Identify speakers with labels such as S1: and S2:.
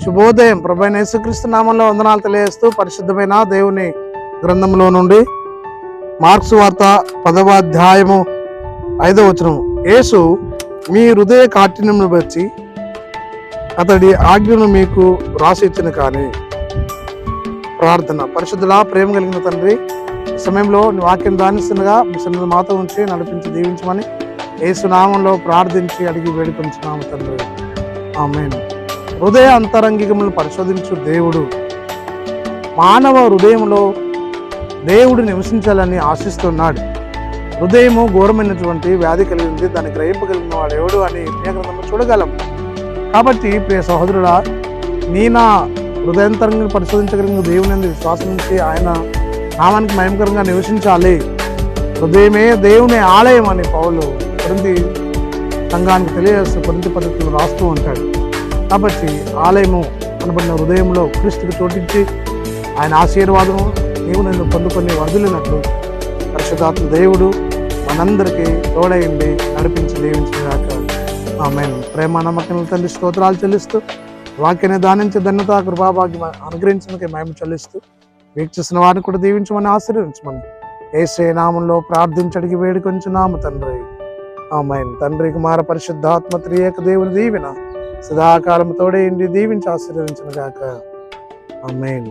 S1: శుభోదయం. ప్రభువైన యేసుక్రీస్తు నామంలో వందనాలు తెలియజేస్తూ పరిశుద్ధమైన దేవుని గ్రంథంలో నుండి మార్క్సు వార్త 10వ అధ్యాయము 5వ వచనం. యేసు మీ హృదయ కాఠిన్యమును బట్టి అతడి ఆజ్ఞను మీకు రాసి ఇచ్చిన కానీ. ప్రార్థన. పరిశుద్ధులా ప్రేమ కలిగిన తండ్రి, ఈ సమయంలో నీ వాక్యం ధ్యానిస్తుండగా మీ సన్నిధిని మాతో ఉంచి నడిపించి దీవించమని యేసు నామంలో ప్రార్థించి అడిగి వేడుకొంచున్నాము తండ్రి. ఆమేన్. హృదయ అంతరంగికములను పరిశోధించు దేవుడు మానవ హృదయంలో దేవుడు నివసించాలని ఆశిస్తున్నాడు. హృదయము ఘోరమైనటువంటి వ్యాధి కలిగింది, దాన్ని గ్రహింపగలిగిన వాడు ఎవడు అని గ్రంథంలో చూడగలం. కాబట్టి ప్రియ సహోదరుడా, నా హృదయాంతరంగా పరిశోధించగలిగిన దేవుని యందు విశ్వాసం ఉంచి ఆయన నామానికి మహిమకరంగా నివసించాలి. హృదయమే దేవుని ఆలయం అని పౌలు కొరింథీ సంఘానికి తెలియజేస్తూ కొరింథీ పత్రికలో రాస్తూ ఉంటాడు. కాబట్టి ఆలయము అనబడిన హృదయంలో క్రీస్తుకు చోటించి ఆయన ఆశీర్వాదము నీవు నన్ను పొందుకొని వదిలినట్లు పరిశుద్ధాత్మ దేవుడు మనందరికీ తోడైండి నడిపించి దీవించుగాక. ఆమేన్. ప్రేమ నమ్మకం తండ్రి స్తోత్రాలు చెల్లిస్తూ వాక్యాన్ని దానించి ధన్యత కృపాభాగ్యం అనుగ్రహించడానికి మహిమ చెల్లిస్తూ వీక్షిస్తున్న వారిని కూడా దీవించమని ఆశీర్వదించమని యేసయ్య నామంలో ప్రార్థించడికి వేడుకొంచున్నాము తండ్రి. ఆమేన్. తండ్రి కుమార పరిశుద్ధాత్మ త్రియేక దేవుని దీవెన సదాకాలం తోడేయండి దీవించి ఆశీర్వదించును గాక. ఆమేన్.